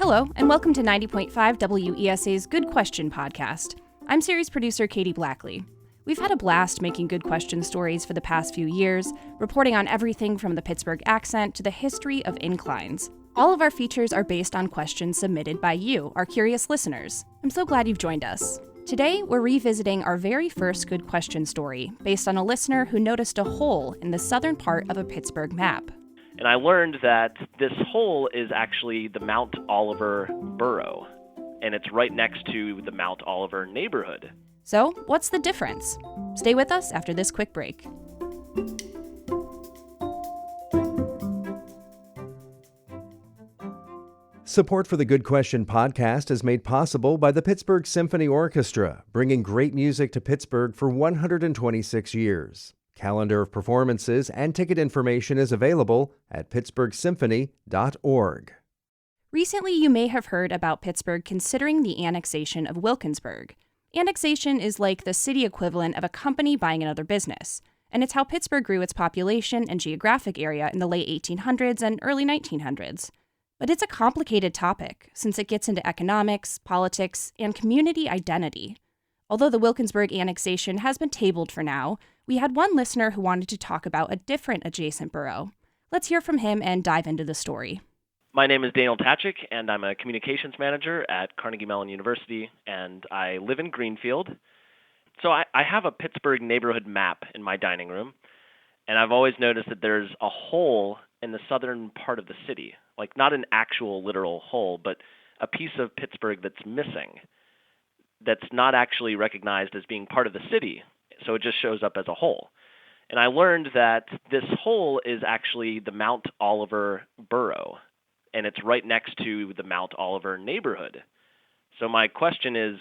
Hello, and welcome to 90.5 WESA's Good Question podcast. I'm series producer Katie Blackley. We've had a blast making Good Question stories for the past few years, reporting on everything from the Pittsburgh accent to the history of inclines. All of our features are based on questions submitted by you, our curious listeners. I'm so glad you've joined us. Today, we're revisiting our very first Good Question story, based on a listener who noticed a hole in the southern part of a Pittsburgh map. And I learned that this hole is actually the Mount Oliver borough, and it's right next to the Mount Oliver neighborhood. So, what's the difference? Stay with us after this quick break. Support for the Good Question podcast is made possible by the Pittsburgh Symphony Orchestra, bringing great music to Pittsburgh for 126 years. Calendar of performances and ticket information is available at pittsburghsymphony.org. Recently, you may have heard about Pittsburgh considering the annexation of Wilkinsburg. Annexation is like the city equivalent of a company buying another business, and it's how Pittsburgh grew its population and geographic area in the late 1800s and early 1900s. But it's a complicated topic, since it gets into economics, politics, and community identity. Although the Wilkinsburg annexation has been tabled for now, we had one listener who wanted to talk about a different adjacent borough. Let's hear from him and dive into the story. My name is Daniel Tachik, and I'm a communications manager at Carnegie Mellon University, and I live in Greenfield. So I have a Pittsburgh neighborhood map in my dining room, and I've always noticed that there's a hole in the southern part of the city, like not an actual literal hole, but a piece of Pittsburgh that's missing, that's not actually recognized as being part of the city, so it just shows up as a hole. And I learned that this hole is actually the Mount Oliver borough, and it's right next to the Mount Oliver neighborhood. So my question is,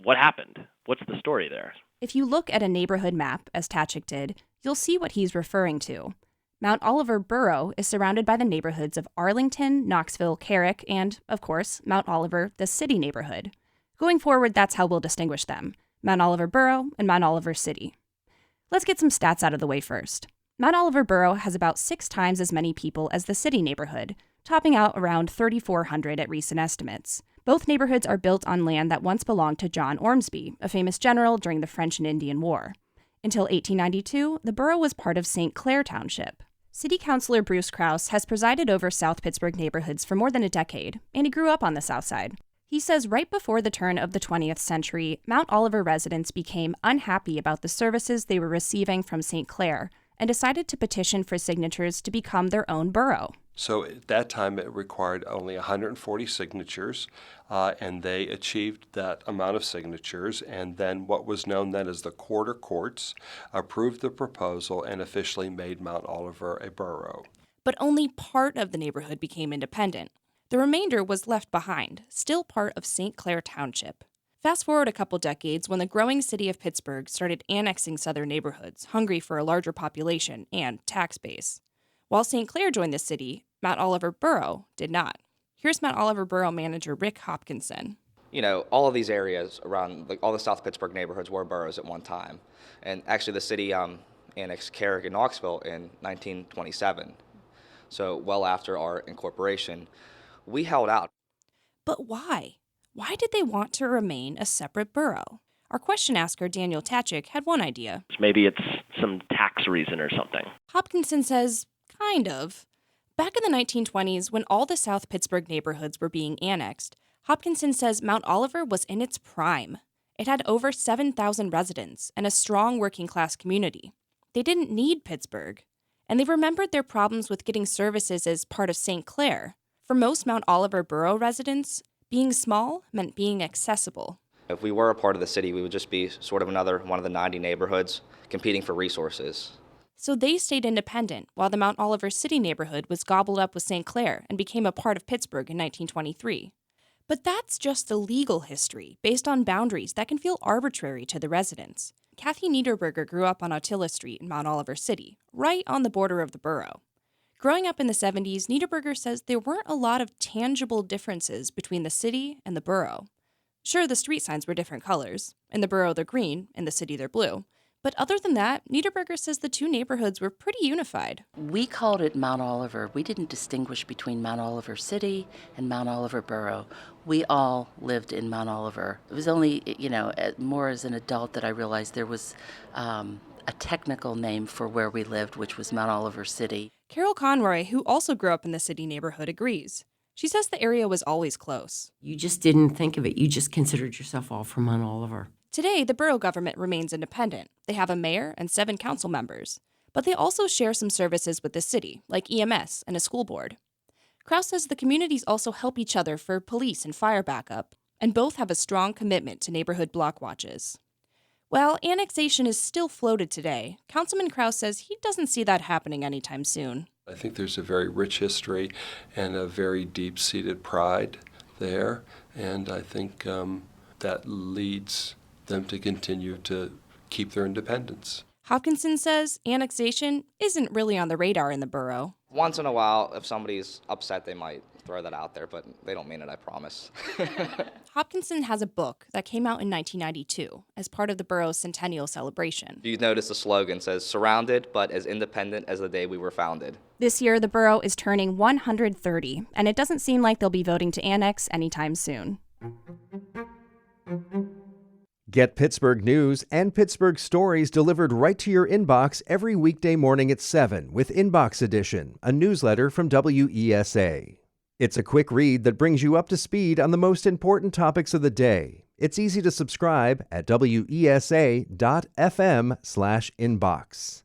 what happened? What's the story there? If you look at a neighborhood map, as Tachik did, you'll see what he's referring to. Mount Oliver borough is surrounded by the neighborhoods of Arlington, Knoxville, Carrick, and, of course, Mount Oliver, the city neighborhood. Going forward, that's how we'll distinguish them: Mount Oliver Borough and Mount Oliver City. Let's get some stats out of the way first. Mount Oliver Borough has about 6 times as many people as the city neighborhood, topping out around 3,400 at recent estimates. Both neighborhoods are built on land that once belonged to John Ormsby, a famous general during the French and Indian War. Until 1892, the borough was part of St. Clair Township. City Councilor Bruce Krause has presided over South Pittsburgh neighborhoods for more than a decade, and he grew up on the South Side. He says right before the turn of the 20th century, Mount Oliver residents became unhappy about the services they were receiving from St. Clair and decided to petition for signatures to become their own borough. So at that time, it required only 140 signatures, and they achieved that amount of signatures. And then what was known then as the quarter courts approved the proposal and officially made Mount Oliver a borough. But only part of the neighborhood became independent. The remainder was left behind, still part of St. Clair Township. Fast forward a couple decades when the growing city of Pittsburgh started annexing southern neighborhoods, hungry for a larger population and tax base. While St. Clair joined the city, Mount Oliver Borough did not. Here's Mount Oliver Borough manager Rick Hopkinson. You know, all of these areas around, all the South Pittsburgh neighborhoods were boroughs at one time. And actually the city annexed Carrick and Knoxville in 1927. So well after our incorporation, we held out. But why? Why did they want to remain a separate borough? Our question asker, Daniel Tachik, had one idea. Maybe it's some tax reason or something. Hopkinson says, kind of. Back in the 1920s, when all the South Pittsburgh neighborhoods were being annexed, Hopkinson says Mount Oliver was in its prime. It had over 7,000 residents and a strong working-class community. They didn't need Pittsburgh, and they remembered their problems with getting services as part of St. Clair. For most Mount Oliver borough residents, being small meant being accessible. If we were a part of the city, we would just be sort of another one of the 90 neighborhoods competing for resources. So they stayed independent, while the Mount Oliver City neighborhood was gobbled up with St. Clair and became a part of Pittsburgh in 1923. But that's just the legal history, based on boundaries that can feel arbitrary to the residents. Kathy Niederberger grew up on Attila Street in Mount Oliver City, right on the border of the borough. Growing up in the 70s, Niederberger says there weren't a lot of tangible differences between the city and the borough. Sure, the street signs were different colors. In the borough, they're green. In the city, they're blue. But other than that, Niederberger says the two neighborhoods were pretty unified. We called it Mount Oliver. We didn't distinguish between Mount Oliver City and Mount Oliver Borough. We all lived in Mount Oliver. It was only, more as an adult that I realized there was a technical name for where we lived, which was Mount Oliver City. Carol Conroy, who also grew up in the city neighborhood, agrees. She says the area was always close. You just didn't think of it. You just considered yourself all from Mount Oliver. Today, the borough government remains independent. They have a mayor and 7 council members. But they also share some services with the city, like EMS and a school board. Krause says the communities also help each other for police and fire backup, and both have a strong commitment to neighborhood block watches. While annexation is still floated today, Councilman Krause says he doesn't see that happening anytime soon. I think there's a very rich history and a very deep-seated pride there, and I think that leads them to continue to keep their independence. Hopkinson says annexation isn't really on the radar in the borough. Once in a while, if somebody's upset, they might throw that out there, but they don't mean it, I promise. Hopkinson has a book that came out in 1992 as part of the borough's centennial celebration. You notice the slogan says, "Surrounded, but as independent as the day we were founded." This year, the borough is turning 130, and it doesn't seem like they'll be voting to annex anytime soon. Get Pittsburgh news and Pittsburgh stories delivered right to your inbox every weekday morning at 7 with Inbox Edition, a newsletter from WESA. It's a quick read that brings you up to speed on the most important topics of the day. It's easy to subscribe at wesa.fm/inbox.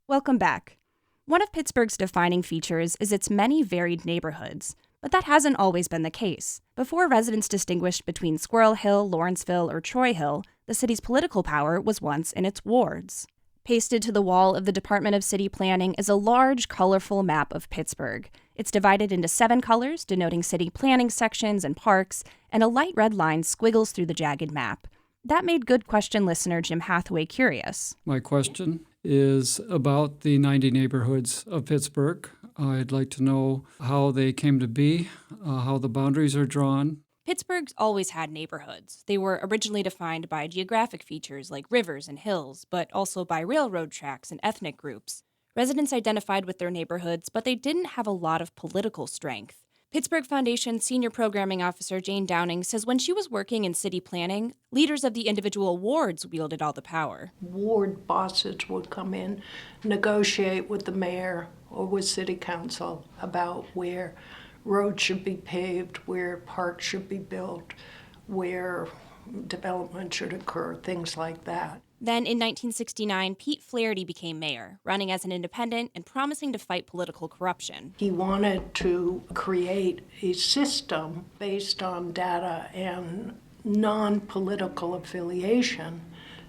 Welcome back. One of Pittsburgh's defining features is its many varied neighborhoods. But that hasn't always been the case. Before residents distinguished between Squirrel Hill, Lawrenceville, or Troy Hill, the city's political power was once in its wards. Pasted to the wall of the Department of City Planning is a large, colorful map of Pittsburgh. It's divided into 7 colors, denoting city planning sections and parks, and a light red line squiggles through the jagged map. That made Good Question listener Jim Hathaway curious. My question is about the 90 neighborhoods of Pittsburgh. I'd like to know how they came to be, how the boundaries are drawn. Pittsburgh's always had neighborhoods. They were originally defined by geographic features like rivers and hills, but also by railroad tracks and ethnic groups. Residents identified with their neighborhoods, but they didn't have a lot of political strength. Pittsburgh Foundation Senior Programming Officer Jane Downing says when she was working in city planning, leaders of the individual wards wielded all the power. Ward bosses would come in, negotiate with the mayor or with city council about where roads should be paved, where parks should be built, where development should occur, things like that. Then in 1969, Pete Flaherty became mayor, running as an independent and promising to fight political corruption. He wanted to create a system based on data and non-political affiliation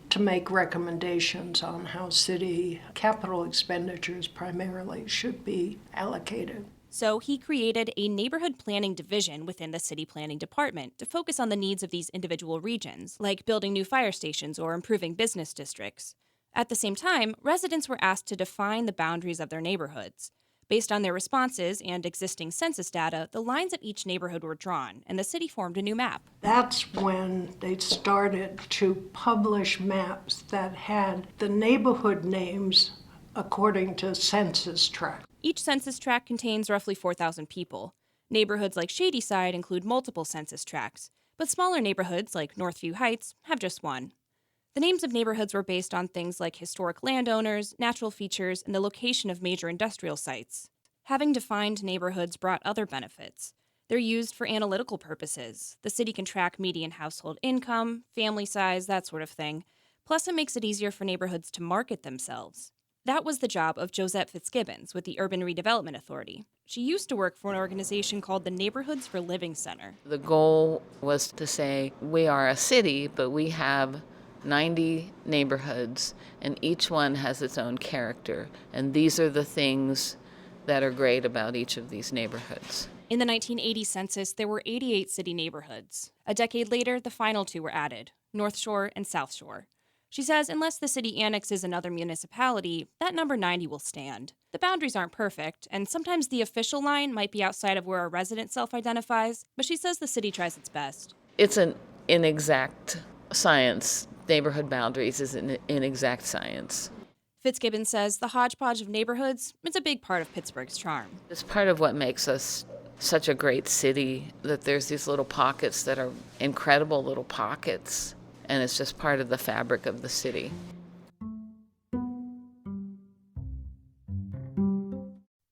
to make recommendations on how city capital expenditures primarily should be allocated. So he created a neighborhood planning division within the city planning department to focus on the needs of these individual regions, like building new fire stations or improving business districts. At the same time, residents were asked to define the boundaries of their neighborhoods. Based on their responses and existing census data, the lines of each neighborhood were drawn, and the city formed a new map. That's when they started to publish maps that had the neighborhood names according to census tract. Each census tract contains roughly 4,000 people. Neighborhoods like Shadyside include multiple census tracts, but smaller neighborhoods like Northview Heights have just one. The names of neighborhoods were based on things like historic landowners, natural features, and the location of major industrial sites. Having defined neighborhoods brought other benefits. They're used for analytical purposes. The city can track median household income, family size, that sort of thing. Plus, it makes it easier for neighborhoods to market themselves. That was the job of Josette Fitzgibbons with the Urban Redevelopment Authority. She used to work for an organization called the Neighborhoods for Living Center. The goal was to say, we are a city, but we have 90 neighborhoods, and each one has its own character. And these are the things that are great about each of these neighborhoods. In the 1980 census, there were 88 city neighborhoods. A decade later, the final 2 were added, North Shore and South Shore. She says unless the city annexes another municipality, that number 90 will stand. The boundaries aren't perfect, and sometimes the official line might be outside of where a resident self-identifies, but she says the city tries its best. It's an inexact science neighborhood boundaries is an inexact science. Fitzgibbon says the hodgepodge of neighborhoods is a big part of Pittsburgh's charm. It's part of what makes us such a great city, that there's these little pockets that are incredible little pockets, and it's just part of the fabric of the city.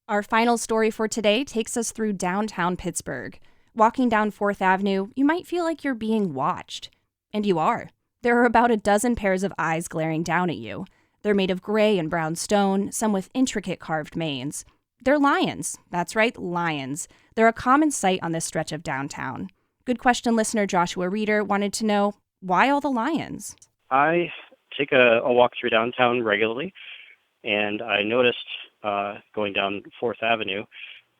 Our final story for today takes us through downtown Pittsburgh. Walking down 4th Avenue, you might feel like you're being watched. And you are. There are about a dozen pairs of eyes glaring down at you. They're made of gray and brown stone, some with intricate carved manes. They're lions. That's right, lions. They're a common sight on this stretch of downtown. Good Question listener Joshua Reeder wanted to know, why all the lions? I take a walk through downtown regularly, and I noticed going down 4th Avenue,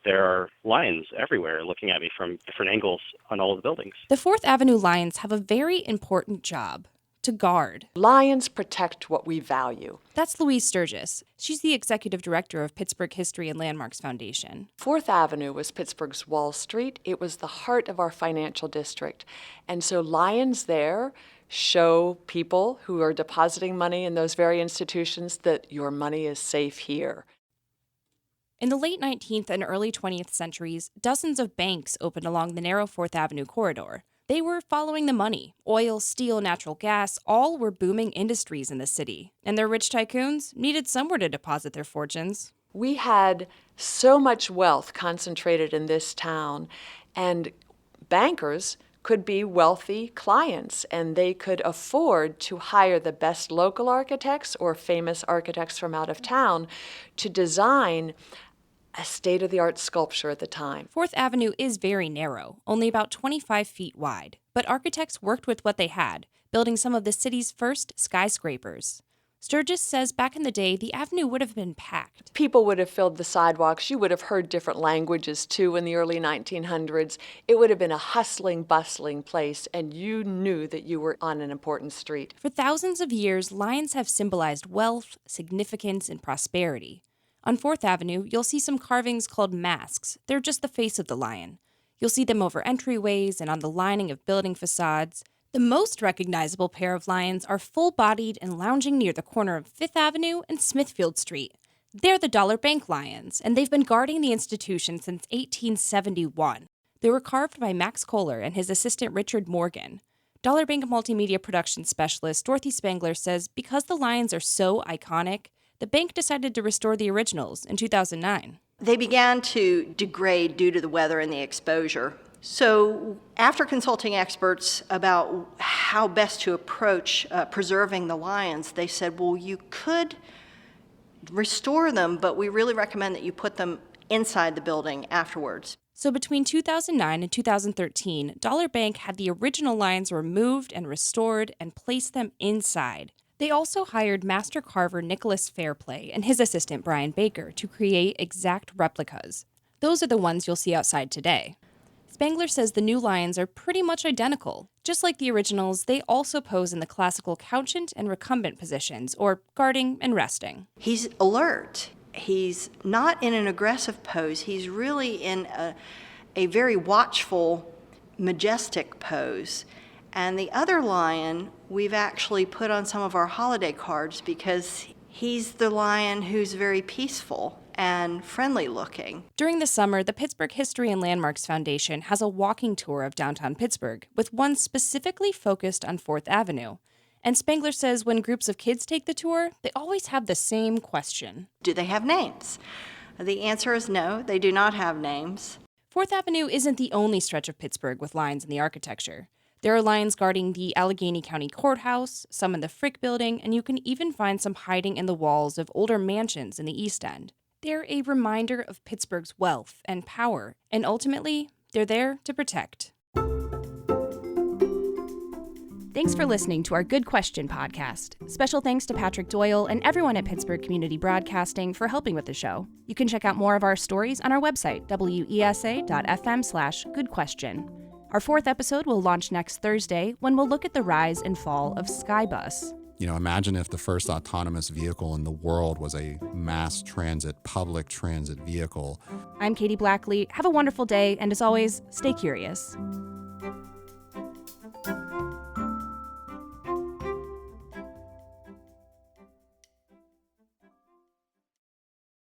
there are lions everywhere looking at me from different angles on all of the buildings. The 4th Avenue Lions have a very important job: to guard. Lions protect what we value. That's Louise Sturgis. She's the executive director of Pittsburgh History and Landmarks Foundation. 4th Avenue was Pittsburgh's Wall Street. It was the heart of our financial district. And so lions there show people who are depositing money in those very institutions that your money is safe here. In the late 19th and early 20th centuries, dozens of banks opened along the narrow 4th Avenue corridor. They were following the money. Oil, steel, natural gas, all were booming industries in the city, and their rich tycoons needed somewhere to deposit their fortunes. We had so much wealth concentrated in this town, and bankers could be wealthy clients, and they could afford to hire the best local architects or famous architects from out of town to design a state-of-the-art sculpture at the time. 4th Avenue is very narrow, only about 25 feet wide, but architects worked with what they had, building some of the city's first skyscrapers. Sturgis says back in the day, the avenue would have been packed. People would have filled the sidewalks. You would have heard different languages, too, in the early 1900s. It would have been a hustling, bustling place, and you knew that you were on an important street. For thousands of years, lions have symbolized wealth, significance, and prosperity. On 4th Avenue, you'll see some carvings called masks. They're just the face of the lion. You'll see them over entryways and on the lining of building facades. The most recognizable pair of lions are full-bodied and lounging near the corner of 5th Avenue and Smithfield Street. They're the Dollar Bank Lions, and they've been guarding the institution since 1871. They were carved by Max Kohler and his assistant Richard Morgan. Dollar Bank multimedia production specialist Dorothy Spangler says because the lions are so iconic, the bank decided to restore the originals in 2009. They began to degrade due to the weather and the exposure. So after consulting experts about how best to approach preserving the lions, they said, well, you could restore them, but we really recommend that you put them inside the building afterwards. So between 2009 and 2013, Dollar Bank had the original lions removed and restored and placed them inside. They also hired master carver Nicholas Fairplay and his assistant Brian Baker to create exact replicas. Those are the ones you'll see outside today. Spangler says the new lions are pretty much identical. Just like the originals, they also pose in the classical couchant and recumbent positions, or guarding and resting. He's alert. He's not in an aggressive pose. He's really in a very watchful, majestic pose. And the other lion, we've actually put on some of our holiday cards because he's the lion who's very peaceful and friendly looking. During the summer, the Pittsburgh History and Landmarks Foundation has a walking tour of downtown Pittsburgh, with one specifically focused on 4th Avenue. And Spangler says when groups of kids take the tour, they always have the same question. Do they have names? The answer is no, they do not have names. 4th Avenue isn't the only stretch of Pittsburgh with lions in the architecture. There are lions guarding the Allegheny County Courthouse, some in the Frick Building, and you can even find some hiding in the walls of older mansions in the East End. They're a reminder of Pittsburgh's wealth and power, and ultimately, they're there to protect. Thanks for listening to our Good Question podcast. Special thanks to Patrick Doyle and everyone at Pittsburgh Community Broadcasting for helping with the show. You can check out more of our stories on our website, wesa.fm/goodquestion. Our 4th episode will launch next Thursday when we'll look at the rise and fall of Skybus. You know, imagine if the first autonomous vehicle in the world was a mass transit, public transit vehicle. I'm Katie Blackley. Have a wonderful day, and as always, stay curious.